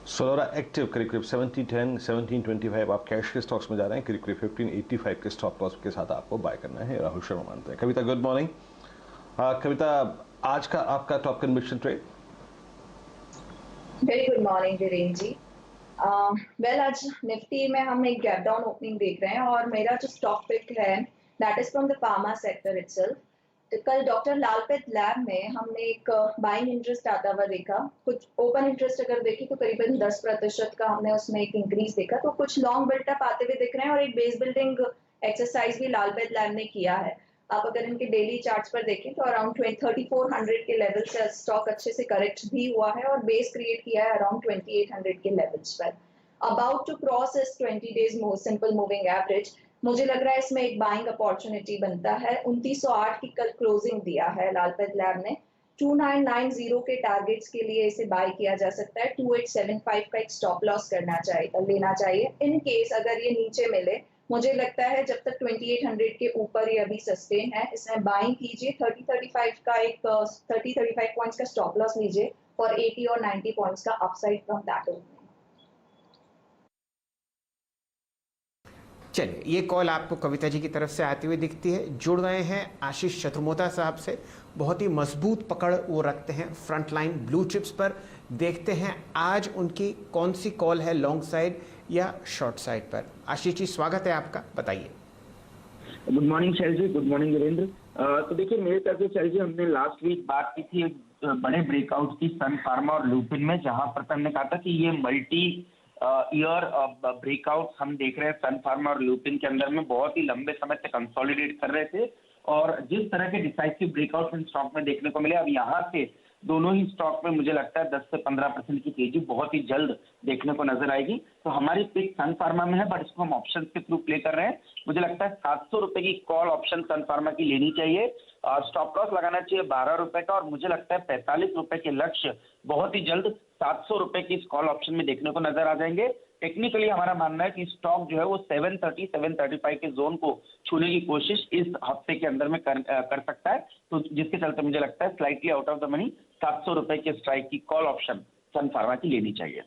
सोलोरा active करीब करीब 1710 1725 आप कैश के स्टॉक्स में जा रहे हैं, करीब करीब 1585 के स्टॉप लॉस के साथ आपको बाय करना है। राहुल शर्मा मानते हैं। कविता गुड मॉर्निंग। कविता, आज का आपका top conviction trade? Very good morning Viren ji. Well, आज निफ्टी में हम एक गैप डाउन ओपनिंग देख रहे हैं और मेरा जो स्टॉक पिक है that is from the pharma sector itself. तो कल डॉक्टर लालपेथ लैब में हमने एक बाइंग इंटरेस्ट आता हुआ देखा। कुछ ओपन इंटरेस्ट अगर देखें तो करीबन 10% का हमने उसमें एक इंक्रीज देखा। तो कुछ लॉन्ग बिल्टअप आते हुए दिख रहे हैं और एक बेस बिल्डिंग एक्सरसाइज भी लालपेथ लैब ने किया है। आप अगर इनके डेली चार्ट्स पर देखें तो अराउंड 3400 के लेवल से स्टॉक अच्छे से करेक्ट भी हुआ है और बेस क्रिएट किया है अराउंड 2800 के लेवल्स पर। अबाउट टू क्रॉस इस 20 डेज सिंपल मूविंग एवरेज। मुझे लग रहा है इसमें एक बाइंग अपॉर्चुनिटी बनता है। 2908 की कल क्लोजिंग दिया है लालपेथ लैब ने। 2990 के टारगेट्स के लिए इसे बाय किया जा सकता है। 2875 का एक स्टॉप लॉस लेना चाहिए। इन केस अगर ये नीचे मिले, मुझे लगता है जब तक 2800 के ऊपर ये अभी सस्टेन है, इसमें बाइंग कीजिए। 30-35 का एक 30-35 पॉइंट्स का स्टॉप लॉस लीजिए और 80 और 90 पॉइंट्स का अपसाइड फ्रॉम दैट ओपनिंग। चलिए, ये कॉल आपको कविता जी की तरफ से आती हुई दिखती है। जुड़ गए हैं आशीष चतुर्मोता साहब से। बहुत ही मजबूत पकड़ वो रखते हैं फ्रंट लाइन ब्लू चिप्स पर। देखते हैं आज उनकी कौन सी कॉल है, लॉन्ग साइड या शॉर्ट साइड पर। आशीष जी, स्वागत है आपका, बताइए। गुड मॉर्निंग शैल जी, गुड मॉर्निंग वीरेंद्र। तो देखिए, मेरे तरफ से शैल जी, हमने लास्ट वीक बात की थी बड़े ब्रेकआउट की सन फार्मा और लुपिन में, जहां पर हमने कहा था कि ये मल्टी ईयर ब्रेकआउट हम देख रहे हैं सन फार्मा और लुपिन के अंदर में। बहुत ही लंबे समय से कंसोलिडेट कर रहे थे और जिस तरह के डिसाइसिव ब्रेकआउट इन स्टॉक में देखने को मिले, अब यहाँ से दोनों ही स्टॉक में मुझे लगता है 10 से 15% की तेजी बहुत ही जल्द देखने को नजर आएगी। तो हमारी पिक सन फार्मा में है, बट इसको हम ऑप्शन के थ्रू प्ले कर रहे हैं। मुझे लगता है 700 रुपए की कॉल ऑप्शन सन फार्मा की लेनी चाहिए और स्टॉप लॉस लगाना चाहिए 12 रुपए का। और मुझे लगता है 45 रुपए के लक्ष्य बहुत ही जल्द 700 रुपए की इस कॉल ऑप्शन में देखने को नजर आ जाएंगे। टेक्निकली हमारा मानना है कि स्टॉक जो है वो 730-735 के जोन को छूने की कोशिश इस हफ्ते के अंदर में कर सकता है। तो जिसके चलते मुझे लगता है slightly out of the money 700 रुपए के स्ट्राइक की कॉल ऑप्शन सन फार्मा की लेनी चाहिए।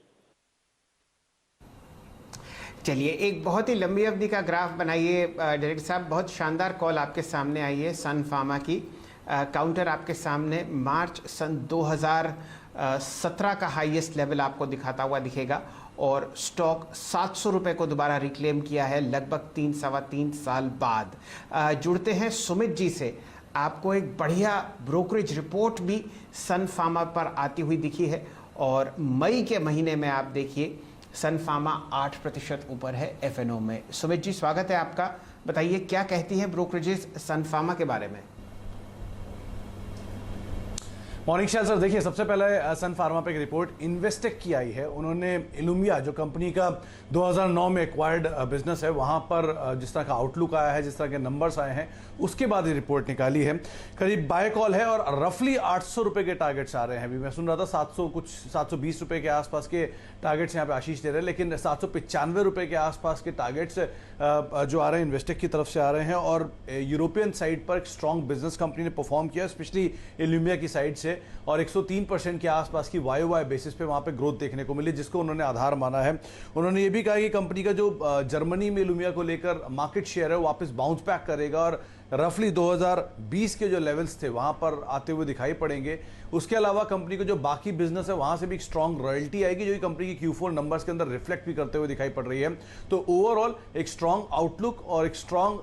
चलिए, एक बहुत ही लंबी अवधि का ग्राफ बनाइए डायरेक्टर साहब। बहुत शानदार कॉल आपके सामने आई है सन फार्मा की। काउंटर आपके सामने मार्च सन 2017 का हाईएस्ट लेवल आपको दिखाता हुआ दिखेगा और स्टॉक 700 रुपये को दोबारा रिक्लेम किया है लगभग 3-3.25 साल बाद। जुड़ते हैं सुमित जी से। आपको एक बढ़िया ब्रोकरेज रिपोर्ट भी सन फार्मा पर आती हुई दिखी है और मई के महीने में आप देखिए सन फार्मा 8% ऊपर है एफएनओ में। सुमित जी, स्वागत है आपका। बताइए क्या कहती हैं ब्रोकरेजेस सन फार्मा के बारे में। मॉर्निंग शैल सर, देखिए सबसे पहले सन फार्मा पे एक रिपोर्ट इन्वेस्टेक की आई है। उन्होंने इल्यूमिया जो कंपनी का 2009 में एक्वायर्ड बिजनेस है, वहाँ पर जिस तरह का आउटलुक आया है, जिस तरह के नंबर्स आए हैं, उसके बाद ये रिपोर्ट निकाली है। करीब बाय कॉल है और रफली 800 रुपये के टारगेट्स आ रहे हैं। अभी मैं सुन रहा था 720 रुपये के आसपास के टारगेट्स यहाँ पे आशीष दे रहे हैं, लेकिन 795 रुपये के आसपास के टारगेट्स जो आ रहे हैं इन्वेस्टेक की तरफ से आ रहे हैं। और यूरोपियन साइड पर एक स्ट्रॉन्ग बिजनेस कंपनी ने परफॉर्म किया, स्पेशली इल्यूमिया की साइड से, और 103% के आसपास की वाई बेसिस पे वहां पे ग्रोथ देखने को मिली, जिसको उन्होंने आधार माना है। उन्होंने ये भी कहा कि कंपनी का जो जर्मनी में इल्यूमिया को लेकर मार्केट शेयर है वो वापस बाउंस बैक करेगा और रफली 2020 के जो लेवल्स थे वहां पर आते हुए दिखाई पड़ेंगे। उसके अलावा कंपनी को जो बाकी बिजनेस है वहां से भी एक स्ट्रॉन्ग रॉयल्टी आएगी, जो कंपनी की Q4 नंबर्स के अंदर रिफ्लेक्ट भी करते हुए दिखाई पड़ रही है। तो ओवरऑल एक स्ट्रॉन्ग आउटलुक और एक स्ट्रॉन्ग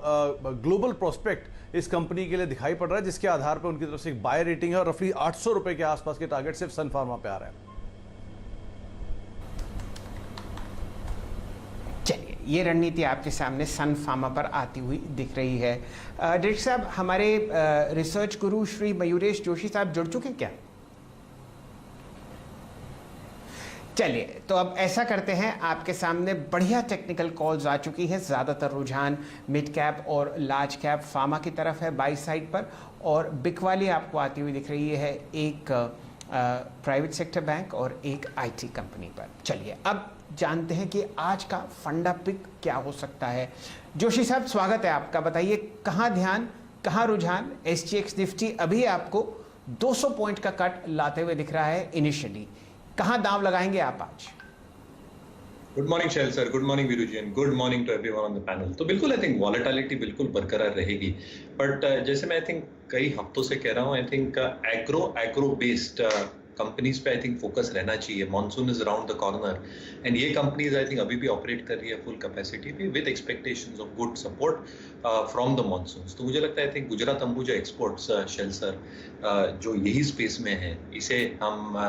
ग्लोबल प्रोस्पेक्ट इस कंपनी के लिए दिखाई पड़ रहा है, जिसके आधार पर उनकी तरफ से एक बाय रेटिंग है और रफली 800 रुपए के आसपास के टारगेट सिर्फ सन फार्मा पे आ रहे हैं। चलिए, ये रणनीति आपके सामने सन फार्मा पर आती हुई दिख रही है। डायरेक्टर साहब, हमारे रिसर्च गुरु श्री मयूरेश जोशी साहब जुड़ चुके क्या? चलिए, तो अब ऐसा करते हैं, आपके सामने बढ़िया टेक्निकल कॉल्स आ चुकी हैं। ज़्यादातर रुझान मिड कैप और लार्ज कैप फार्मा की तरफ है बाई साइड पर, और बिक वाली आपको आती हुई दिख रही है एक प्राइवेट सेक्टर बैंक और एक आईटी कंपनी पर। चलिए, अब जानते हैं कि आज का फंडा पिक क्या हो सकता है। जोशी साहब, स्वागत है आपका। बताइए कहाँ ध्यान, कहाँ रुझान। SGX निफ्टी अभी आपको 200 पॉइंट का कट लाते हुए दिख रहा है इनिशियली। कहाँ दांव लगाएंगे आप आज? Good morning Shail sir, good morning Veeru ji and good morning to everyone on the panel. तो बिल्कुल आई थिंक वॉलेटिलिटी बिल्कुल बरकरार रहेगी, बट जैसे मैं आई थिंक कई हफ्तों से कह रहा हूँ, I think agro based companies पे आई थिंक फोकस रहना चाहिए। Monsoon is around the corner and ये कंपनीज आई थिंक अभी भी ऑपरेट कर रही है फुल कैपेसिटी पे with expectations of good support from the monsoons. तो मुझे लगता है I think Gujarat Ambuja exports Shail sir जो यही स्पेस में है, इसे हम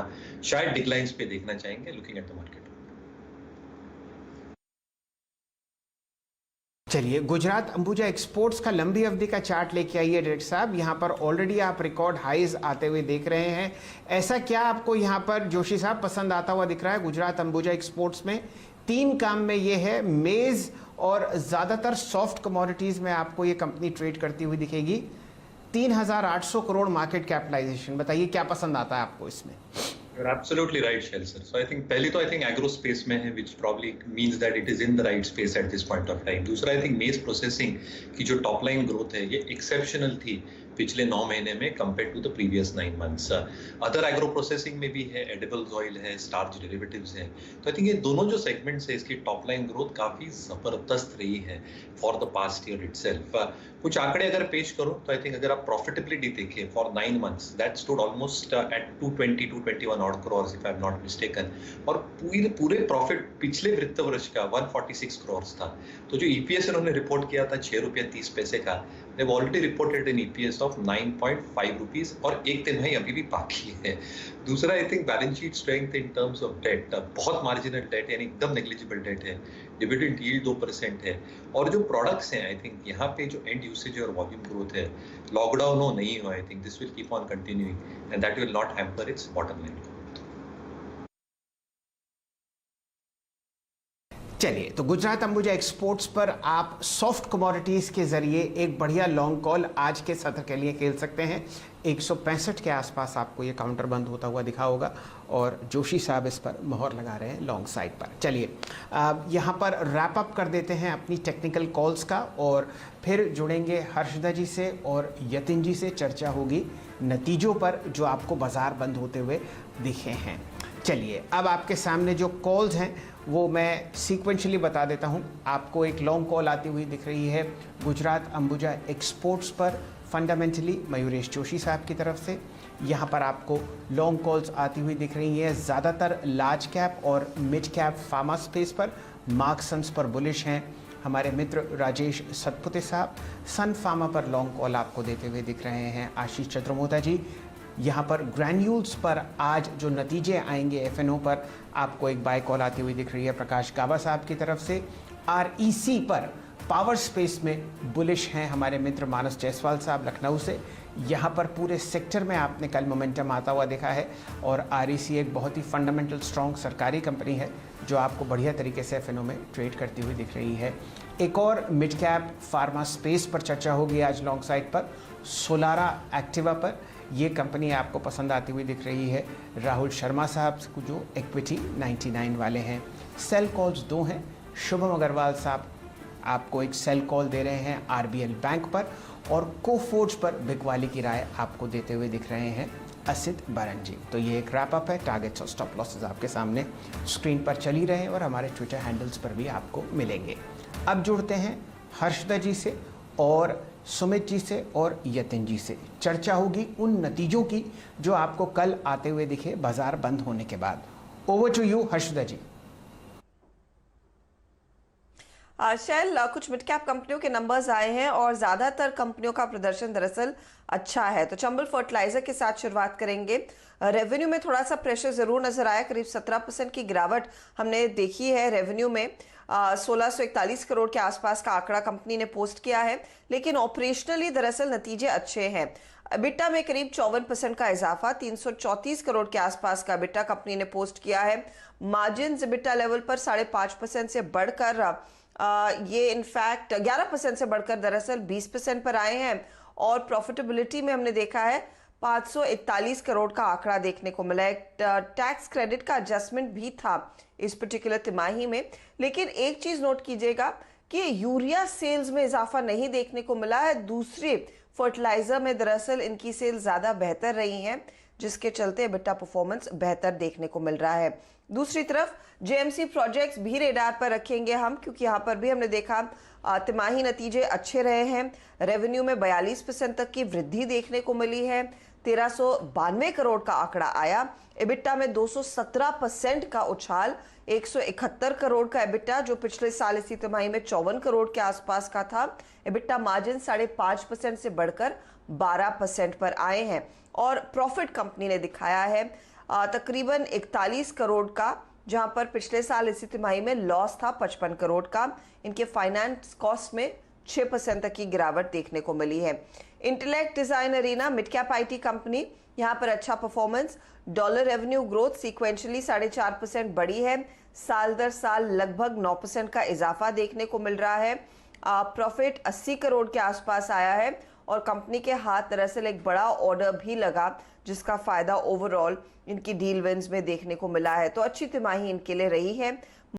शायद डिक्लाइंस पे देखना चाहेंगे लुकिंग एट द मार्केट। चलिए, गुजरात अंबुजा एक्सपोर्ट्स का लंबी अवधि का चार्ट लेके आइए डायरेक्टर साहब। यहाँ पर ऑलरेडी आप रिकॉर्ड हाईज आते हुए देख रहे हैं। ऐसा क्या आपको यहाँ पर जोशी साहब पसंद आता हुआ दिख रहा है गुजरात अंबुजा एक्सपोर्ट्स में? 3 काम में ये है, मेज और ज़्यादातर सॉफ्ट कमोडिटीज़ में आपको ये कंपनी ट्रेड करती हुई दिखेगी। 3,800 करोड़ मार्केट कैपिटलाइजेशन, बताइए क्या पसंद आता है आपको इसमें? You're absolutely right, Shell sir. So I think पहली तो I think agro space में है, which probably means that it is in the right space at this point of time. दूसरा I think maize processing की जो top line growth है ये exceptional थी पिछले 9 महीने में compared to the previous 9 months. Other agro processing में भी है, edibles oil है, starch derivatives है. तो I think ये दोनों जो segments है इसकी top line growth काफी जबरदस्त रही है for the past year itself. कुछ आंकड़े अगर पेश करूं तो I think अगर आप profitability देखें for 9 months that stood almost at 221 odd crores if I'm not mistaken. और पूरे प्रॉफिट पिछले वित्त वर्ष का 146 crores था। तो जो EPS इन्होंने रिपोर्ट किया था 6 रुपया 30 पैसे का, they've already reported an EPS of 9.5 rupees और एक तिमाही अभी भी बाकी है। दूसरा I think balance sheet strength in terms of debt, बहुत मार्जिनल डेट यानी एकदम नेग्लिजिबल डेट है। डिविडेंड यील्ड 2% है और जो प्रोडक्ट्स हैं आई थिंक यहाँ पे जो एंड यूसेज और वॉल्यूम ग्रोथ है, लॉकडाउन हो नहीं हो, I think this will keep on continuing and that will not hamper it's bottom line. चलिए, तो गुजरात अंबुजा एक्सपोर्ट्स पर आप सॉफ्ट कमोडिटीज के जरिए एक बढ़िया लॉन्ग कॉल आज के सत्र के लिए खेल सकते हैं। 165 के आसपास आपको ये काउंटर बंद होता हुआ दिखा होगा और जोशी साहब इस पर मोहर लगा रहे हैं लॉन्ग साइड पर। चलिए, यहाँ पर रैप अप कर देते हैं अपनी टेक्निकल कॉल्स का और फिर जुड़ेंगे हर्षदा जी से और यतिन जी से। चर्चा होगी नतीजों पर जो आपको बाजार बंद होते हुए दिखे हैं। चलिए, अब आपके सामने जो कॉल्स हैं वो मैं सीक्वेंशली बता देता हूं। आपको एक लॉन्ग कॉल आती हुई दिख रही है गुजरात अंबुजा एक्सपोर्ट्स पर फंडामेंटली मयूरेश जोशी साहब की तरफ से। यहां पर आपको लॉन्ग कॉल्स आती हुई दिख रही हैं ज़्यादातर लार्ज कैप और मिड कैप फार्मा स्पेस पर। मार्क्सन्स पर बुलिश हैं हमारे मित्र राजेश सतपुते साहब। सन फार्मा पर लॉन्ग कॉल आपको देते हुए दिख रहे हैं आशीष चंद्रमोता जी। यहाँ पर ग्रैन्यूल्स पर आज जो नतीजे आएंगे FNO पर आपको एक बाय कॉल आती हुई दिख रही है प्रकाश गावा साहब की तरफ से। REC पर पावर स्पेस में बुलिश हैं हमारे मित्र मानस जायसवाल साहब लखनऊ से। यहाँ पर पूरे सेक्टर में आपने कल मोमेंटम आता हुआ देखा है और REC एक बहुत ही फंडामेंटल स्ट्रॉन्ग सरकारी कंपनी है जो आपको बढ़िया तरीके से FNO में ट्रेड करती हुई दिख रही है। एक और मिड कैप फार्मा स्पेस पर चर्चा होगी आज लॉन्ग साइड पर, सोलारा एक्टिवा पर। ये कंपनी आपको पसंद आती हुई दिख रही है राहुल शर्मा साहब को जो इक्विटी 99 वाले हैं। सेल कॉल्स 2 हैं। शुभम अग्रवाल साहब आपको एक सेल कॉल दे रहे हैं RBL बैंक पर और कोफोर्ज पर बिकवाली की राय आपको देते हुए दिख रहे हैं असित बारन जी। तो ये एक रैप अप है। टारगेट्स और स्टॉप लॉसेस आपके सामने स्क्रीन पर चली रहे और हमारे ट्विटर हैंडल्स पर भी आपको मिलेंगे। अब जुड़ते हैं हर्षदा जी से और सुमित जी से और यतिन जी से। चर्चा होगी उन नतीजों की जो आपको कल आते हुए दिखे बाजार बंद होने के बाद। Over to you Harshada ji. Shail, कुछ मिड कैप कंपनियों के नंबर्स आए हैं और ज्यादातर कंपनियों का प्रदर्शन दरअसल अच्छा है। तो चंबल फर्टिलाइजर के साथ शुरुआत करेंगे। रेवेन्यू में थोड़ा सा प्रेशर जरूर नजर आया, करीब 17% की गिरावट हमने देखी है रेवेन्यू में। 1641 करोड़ के आसपास का आंकड़ा कंपनी ने पोस्ट किया है, लेकिन ऑपरेशनली दरअसल नतीजे अच्छे हैं। EBITDA में करीब 54% का इजाफा, 334 करोड़ के आसपास का EBITDA कंपनी ने पोस्ट किया है। मार्जिन EBITDA लेवल पर 5.5% से बढ़कर ये इनफैक्ट 11% से बढ़कर दरअसल 20% पर आए हैं और प्रॉफिटेबिलिटी में हमने देखा है 541 करोड़ का आंकड़ा देखने को मिला है। टैक्स क्रेडिट का एडजस्टमेंट भी था इस पर्टिकुलर तिमाही में, लेकिन एक चीज नोट कीजिएगा कि यूरिया सेल्स में इजाफा नहीं देखने को मिला है। दूसरे फर्टिलाइजर में दरअसल इनकी सेल ज्यादा बेहतर रही हैं। जिसके चलते EBITDA परफॉर्मेंस बेहतर देखने को मिल रहा है। दूसरी तरफ JMC प्रोजेक्ट्स भी रेडार पर रखेंगे हम, क्योंकि यहाँ पर भी हमने देखा तिमाही नतीजे अच्छे रहे हैं। रेवेन्यू में 42% तक की वृद्धि देखने को मिली है, 1392 करोड़ का आंकड़ा आया। EBITDA में 217% का उछाल, 171 करोड़ का EBITDA जो पिछले साल इसी तिमाही में 54 करोड़ के आसपास का था। EBITDA मार्जिन 5.5% से बढ़कर 12% पर आए हैं और प्रॉफिट कंपनी ने दिखाया है तकरीबन 41 करोड़ का, जहां पर पिछले साल इसी तिमाही में लॉस था 55 करोड़ का। इनके फाइनेंस कॉस्ट में 6% तक की गिरावट देखने को मिली है। Intellect Design Arena mid cap IT company, यहां पर अच्छा performance, dollar revenue growth sequentially 4.5% बढ़ी है, साल दर साल लगभग 9% का इजाफा देखने को मिल रहा है। प्रॉफिट 80 करोड़ के आसपास आया है और कंपनी के हाथ दरअसल एक बड़ा ऑर्डर भी लगा, जिसका फायदा ओवरऑल इनकी डील विंस में देखने को मिला है। तो अच्छी तिमाही इनके लिए रही है।